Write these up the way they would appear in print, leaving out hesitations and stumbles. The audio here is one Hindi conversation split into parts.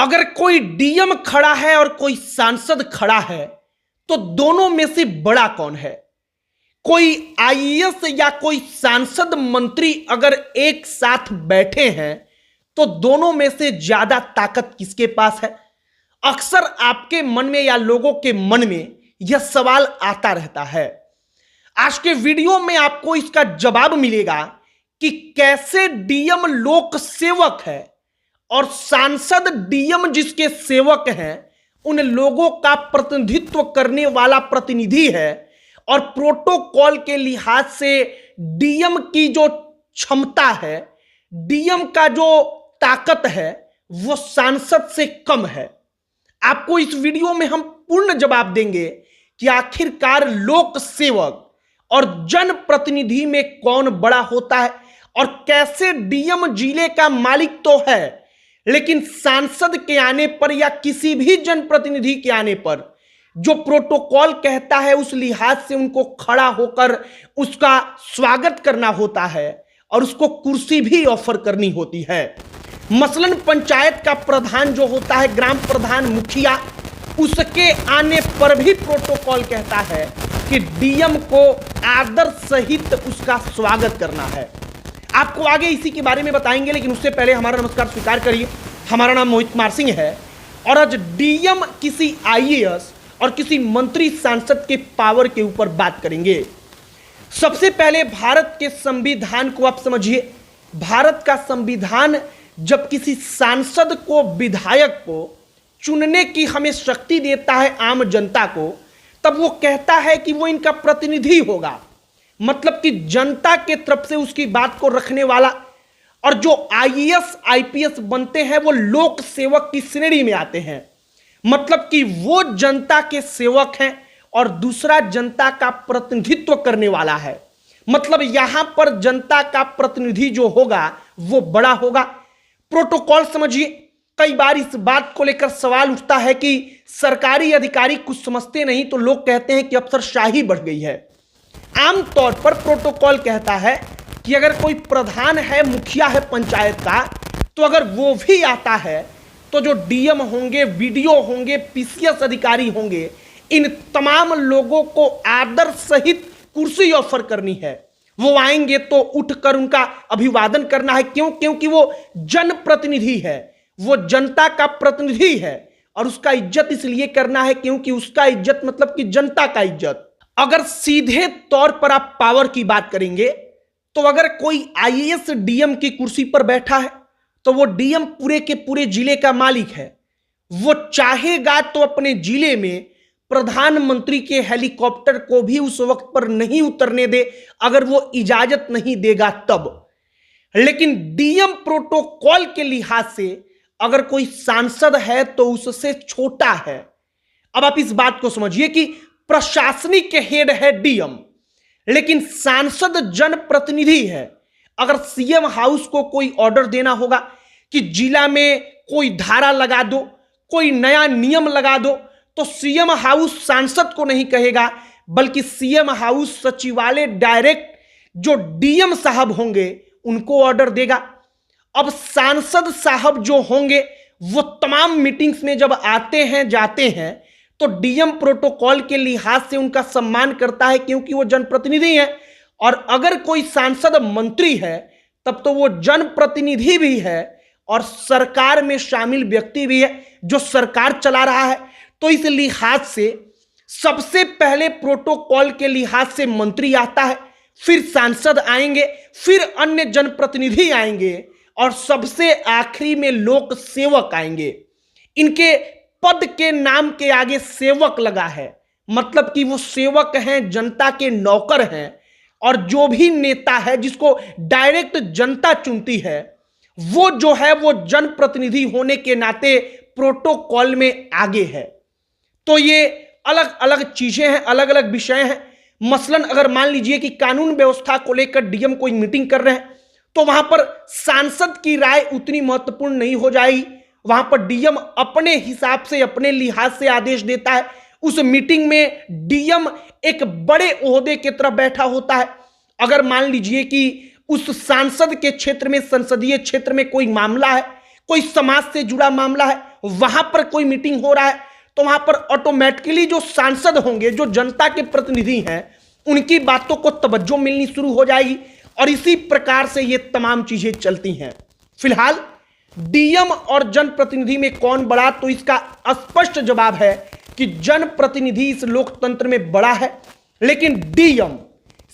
अगर कोई डीएम खड़ा है और कोई सांसद खड़ा है तो दोनों में से बड़ा कौन है? कोई आईएएस या कोई सांसद मंत्री अगर एक साथ बैठे हैं तो दोनों में से ज्यादा ताकत किसके पास है? अक्सर आपके मन में या लोगों के मन में यह सवाल आता रहता है। आज के वीडियो में आपको इसका जवाब मिलेगा कि कैसे डीएम लोक सेवक है और सांसद डीएम जिसके सेवक हैं उन लोगों का प्रतिनिधित्व करने वाला प्रतिनिधि है, और प्रोटोकॉल के लिहाज से डीएम की जो क्षमता है, डीएम का जो ताकत है वो सांसद से कम है। आपको इस वीडियो में हम पूर्ण जवाब देंगे कि आखिरकार लोक सेवक और जनप्रतिनिधि में कौन बड़ा होता है और कैसे डीएम जिले का मालिक तो है लेकिन सांसद के आने पर या किसी भी जनप्रतिनिधि के आने पर जो प्रोटोकॉल कहता है उस लिहाज से उनको खड़ा होकर उसका स्वागत करना होता है और उसको कुर्सी भी ऑफर करनी होती है। मसलन पंचायत का प्रधान जो होता है, ग्राम प्रधान, मुखिया, उसके आने पर भी प्रोटोकॉल कहता है कि डीएम को आदर सहित उसका स्वागत करना है। आपको आगे इसी के बारे में बताएंगे, लेकिन उससे पहले हमारा नमस्कार स्वीकार करिए। हमारा नाम मोहित कुमार सिंह है और आज डीएम किसी आईएएस और किसी मंत्री सांसद के पावर के ऊपर बात करेंगे। सबसे पहले भारत के संविधान को आप समझिए। भारत का संविधान जब किसी सांसद को, विधायक को चुनने की हमें शक्ति देता है, आम जनता को, तब वो कहता है कि वो इनका प्रतिनिधि होगा, मतलब कि जनता के तरफ से उसकी बात को रखने वाला। और जो आईएएस आईपीएस बनते हैं वो लोक सेवक की श्रेणी में आते हैं, मतलब कि वो जनता के सेवक हैं और दूसरा जनता का प्रतिनिधित्व करने वाला है। मतलब यहां पर जनता का प्रतिनिधि जो होगा वो बड़ा होगा। प्रोटोकॉल समझिए। कई बार इस बात को लेकर सवाल उठता है कि सरकारी अधिकारी कुछ समझते नहीं तो लोग कहते हैं कि अफसरशाही बढ़ गई है। आमतौर पर प्रोटोकॉल कहता है कि अगर कोई प्रधान है, मुखिया है पंचायत का, तो अगर वो भी आता है तो जो डीएम होंगे, वीडीओ होंगे, पीसीएस अधिकारी होंगे, इन तमाम लोगों को आदर सहित कुर्सी ऑफर करनी है। वो आएंगे तो उठकर उनका अभिवादन करना है। क्यों? क्योंकि वो जनप्रतिनिधि है, वो जनता का प्रतिनिधि है और उसका इज्जत इसलिए करना है क्योंकि उसका इज्जत मतलब कि जनता का इज्जत। अगर सीधे तौर पर आप पावर की बात करेंगे तो अगर कोई आईएएस डीएम की कुर्सी पर बैठा है तो वो डीएम पूरे के पूरे जिले का मालिक है। वो चाहेगा तो अपने जिले में प्रधानमंत्री के हेलीकॉप्टर को भी उस वक्त पर नहीं उतरने दे अगर वो इजाजत नहीं देगा तब। लेकिन डीएम प्रोटोकॉल के लिहाज से अगर कोई सांसद है तो उससे छोटा है। अब आप इस बात को समझिए कि प्रशासनिक हेड है डीएम, लेकिन सांसद जनप्रतिनिधि है। अगर सीएम हाउस को कोई ऑर्डर देना होगा कि जिला में कोई धारा लगा दो, कोई नया नियम लगा दो, तो सीएम हाउस सांसद को नहीं कहेगा, बल्कि सीएम हाउस सचिवालय डायरेक्ट जो डीएम साहब होंगे उनको ऑर्डर देगा। अब सांसद साहब जो होंगे वो तमाम मीटिंग्स में जब आते हैं, जाते हैं, तो डीएम प्रोटोकॉल के लिहाज से उनका सम्मान करता है क्योंकि वो जनप्रतिनिधि है। और अगर कोई सांसद मंत्री है तब तो वो जनप्रतिनिधि भी है और सरकार में शामिल व्यक्ति भी है जो सरकार चला रहा है। तो इस लिहाज से सबसे पहले प्रोटोकॉल के लिहाज से मंत्री आता है, फिर सांसद आएंगे, फिर अन्य जनप्रतिनिधि आएंगे और सबसे आखिरी में लोक सेवक आएंगे। इनके पद के नाम के आगे सेवक लगा है, मतलब कि वो सेवक हैं, जनता के नौकर हैं। और जो भी नेता है जिसको डायरेक्ट जनता चुनती है वो जो है वो जनप्रतिनिधि होने के नाते प्रोटोकॉल में आगे है। तो ये अलग अलग चीजें हैं, अलग अलग विषय हैं। मसलन अगर मान लीजिए कि कानून व्यवस्था को लेकर डीएम कोई मीटिंग कर रहे हैं तो वहां पर सांसद की राय उतनी महत्वपूर्ण नहीं हो जाएगी। वहां पर डीएम अपने हिसाब से, अपने लिहाज से आदेश देता है। उस मीटिंग में डीएम एक बड़े ओहदे की तरफ बैठा होता है। अगर मान लीजिए कि उस सांसद के क्षेत्र में, संसदीय क्षेत्र में कोई मामला है, कोई समाज से जुड़ा मामला है, वहां पर कोई मीटिंग हो रहा है तो वहां पर ऑटोमेटिकली जो सांसद होंगे, जो जनता के प्रतिनिधि हैं, उनकी बातों को तवज्जो मिलनी शुरू हो जाएगी और इसी प्रकार से ये तमाम चीजें चलती हैं। फिलहाल डीएम और जनप्रतिनिधि में कौन बड़ा, तो इसका स्पष्ट जवाब है कि जनप्रतिनिधि इस लोकतंत्र में बड़ा है, लेकिन डीएम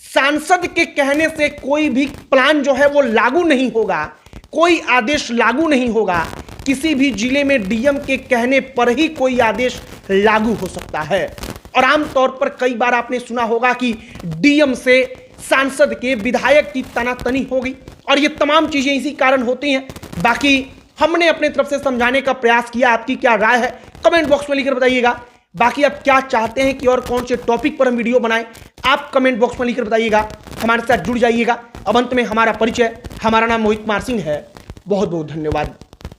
सांसद के कहने से कोई भी प्लान जो है वो लागू नहीं होगा, कोई आदेश लागू नहीं होगा। किसी भी जिले में डीएम के कहने पर ही कोई आदेश लागू हो सकता है। और आमतौर पर कई बार आपने सुना होगा कि डीएम से सांसद के, विधायक की तनातनी होगी और ये तमाम चीजें इसी कारण होती हैं। बाकी हमने अपने तरफ से समझाने का प्रयास किया, आपकी क्या राय है कमेंट बॉक्स में लिखकर बताइएगा। बाकी आप क्या चाहते हैं कि और कौन से टॉपिक पर हम वीडियो बनाएं, आप कमेंट बॉक्स में लिखकर बताइएगा। हमारे साथ जुड़ जाइएगा। अब अंत में हमारा परिचय, हमारा नाम मोहित कुमार सिंह है। बहुत बहुत धन्यवाद।